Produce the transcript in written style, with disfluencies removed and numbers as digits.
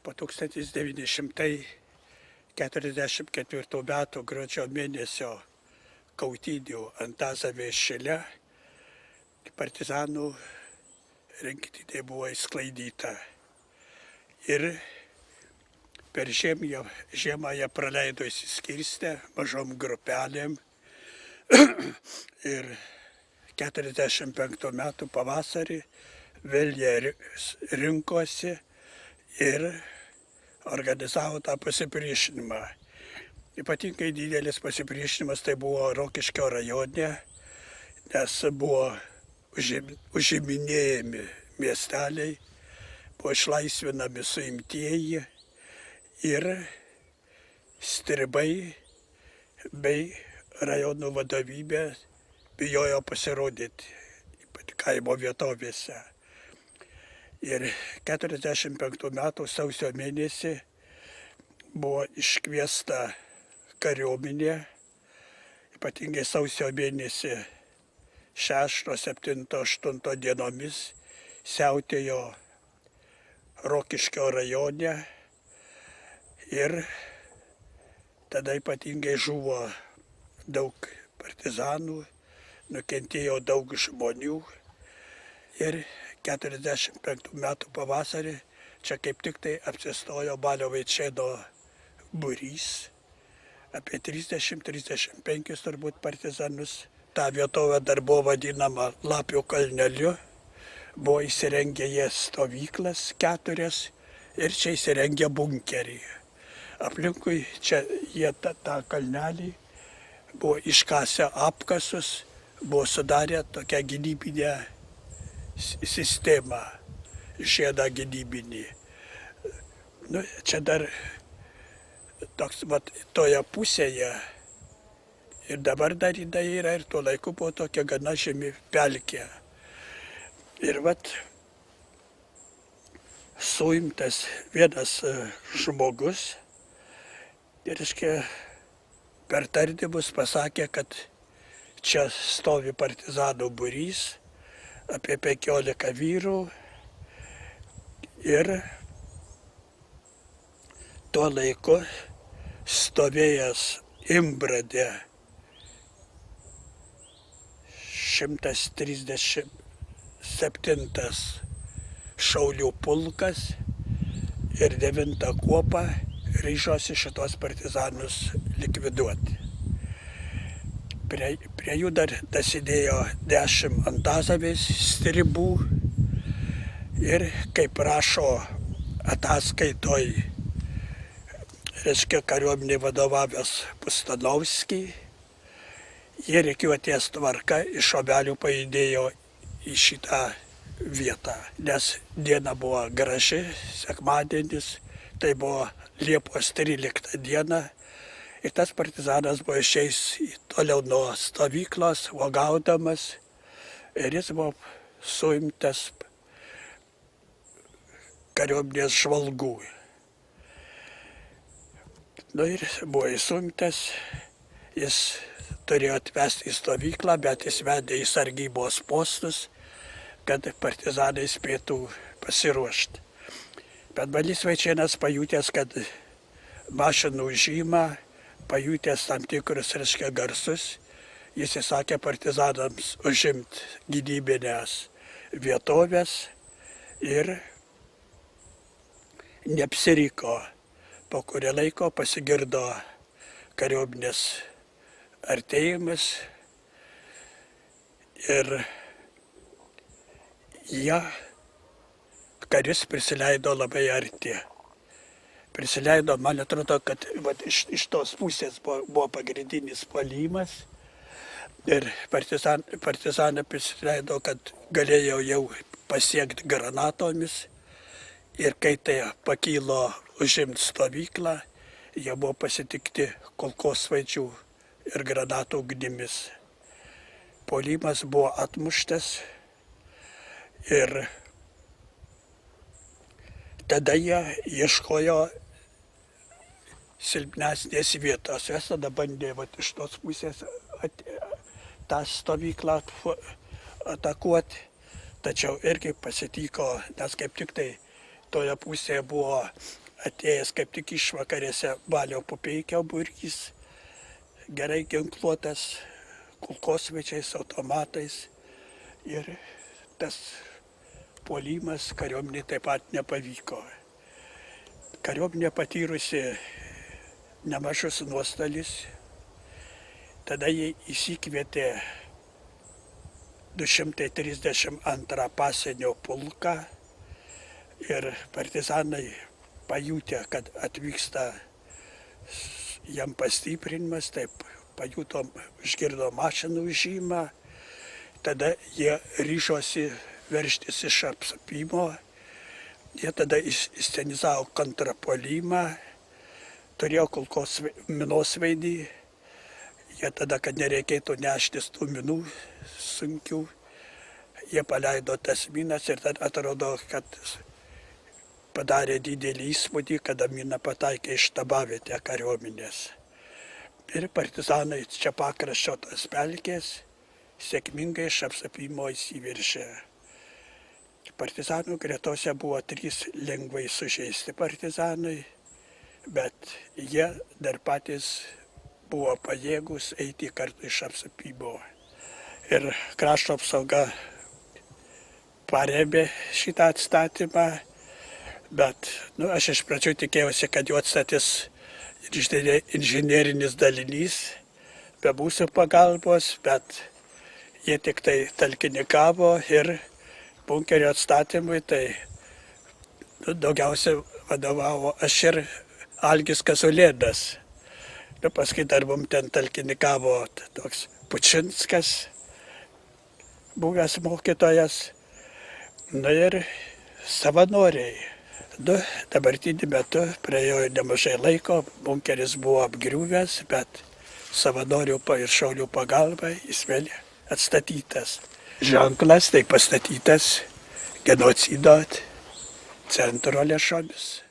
Po 1944 metų gruodžio mėnesio kautynių Antazavės šile partizanų rinktinė buvo išsklaidyta. Ir per žiemą jie praleido išsiskirstę mažom grupelėm. Ir 45 metų pavasarį vėl jie rinkosi ir organizavo tą pasipriešinimą. Ypatingai didelis pasipriešinimas tai buvo Rokiškio rajone, nes buvo užiminėjami miesteliai, buvo išlaisvinami suimtieji ir stribai bei rajonų vadovybė bijojo pasirodyti, ypač kaimo vietovėse. Ir 45 metų sausio mėnesį buvo iškviesta kariuomenė, ypatingai sausio mėnesį 6, 7, 8 dienomis siautėjo Rokiškio rajone ir tada ypatingai žuvo daug partizanų, nukentėjo daug žmonių ir 45 metų pavasarį čia kaip tik tai apsistojo Balio Vaičėno būrys, apie 30-35 turbūt partizanus. Ta vietovė dar buvo vadinama Lapių kalneliu, buvo įsirengę jie stovyklas 4 ir čia įsirengė bunkerį. Aplinkui čia jie tą kalnelį buvo iškasę apkasus, buvo sudarę tokią gynybinę sistemą, žiedą gynybinį. Čia dar toks, toje pusėje ir dabar dar yra ir tuo laiku buvo tokia gana žemi pelkė. Ir suimtas vienas žmogus, ir per tardymus pasakė, kad čia stovi partizanų būrys, apie 15 vyrų ir tuo laiku stovėjęs Imbrade 137 šaulių pulkas ir 9 kuopa ryžosi šitos partizanus likviduoti. Prie jų dar dasidėjo 10 Antazavės stribų ir kaip rašo ataskaitoj, kariuomenei vadovavęs Pustanovskį, jie rikiuotės tvarka iš Obelių pajudėjo į šitą vietą, nes diena buvo graži, sekmadienis, tai buvo Liepos 13 diena. Ir tas partizanas buvo išeis toliau nuo stovyklos, uogaudamas, ir jis buvo suimtas kariuomenės žvalgų. Ir buvo suimtas, jis turėjo atvesti į stovyklą, bet jis vedė į sargybos postus, kad partizanai spėtų pasiruošti. Bet Balys Vaičėnas pajutęs, kad mašinų žymą, pajutęs tam tikrus garsus, jis įsakė partizanams užimti gynybinės vietovės ir neapsiriko. Po kurio laiko pasigirdo kariuomenės artėjimas ir jie karius prisileido labai arti. Prisileido, man atrodo, kad iš tos pusės buvo pagrindinis puolimas ir partizanai prisileido, kad galėjo jau pasiekti granatomis ir kai tai pakilo užimti stovyklą, jie buvo pasitikti kulkosvaidžių ir granatų ugnimis. Puolimas buvo atmuštas ir tada jie ieškojo silpnesnės vietos. Jis tada bandė iš tos pusės tą stovyklą atakuoti, tačiau irgi pasitiko, nes kaip tik tai toje pusėje buvo atėjęs kaip tik išvakarėse Balio Pupeikio būrys, gerai ginkluotas kulkosvaidžiais, automatais. Ir tas puolimas kariuomenė taip pat nepavyko. Kariuomenė patyrusi nemažus nuostolius, tada jie įsikvietė 232 pasienio pulką ir partizanai pajutė, kad atvyksta jam pastiprinimas, taip pajutom, išgirdo mašinų žymą, tada jie ryžosi veržtis iš apsupimo, jie tada įscenizavo kontrapuolimą, turėjo kulkos minosvaidį, jie tada, kad nereikėtų neštis tų minų sunkių, jie paleido tas minas ir tada atrodo, kad padarė didelį įspūdį, kada mina pataikė iš štabavietę kariuomenės. Ir partizanai čia pakraščio tos pelkės sėkmingai iš apsupimo įsiveržė. Partizanų gretose buvo 3 lengvai sužeisti partizanai, bet jie dar patys buvo pajėgus eiti kartu iš apsupimo. Ir krašto apsauga parėmė šitą atstatymą, bet aš iš pradžių tikėjausi, kad jų atstatys inžinerinis dalinys be mūsų pagalbos, bet jie tik tai talkininkavo ir bunkerio atstatymui tai daugiausia vadovavo aš ir Algis Kazulėnas. Paskui dar mum ten talkininkavo toks Pučinskas, buvęs mokytojas. Ir savanoriai. Dabartiniu metu praėjo nemažai laiko, bunkeris buvo apgriuvęs, bet savanorių ir šaulių pagalba jis vėl atstatytas. Ženklas tai pastatytas genocido centro lėšomis.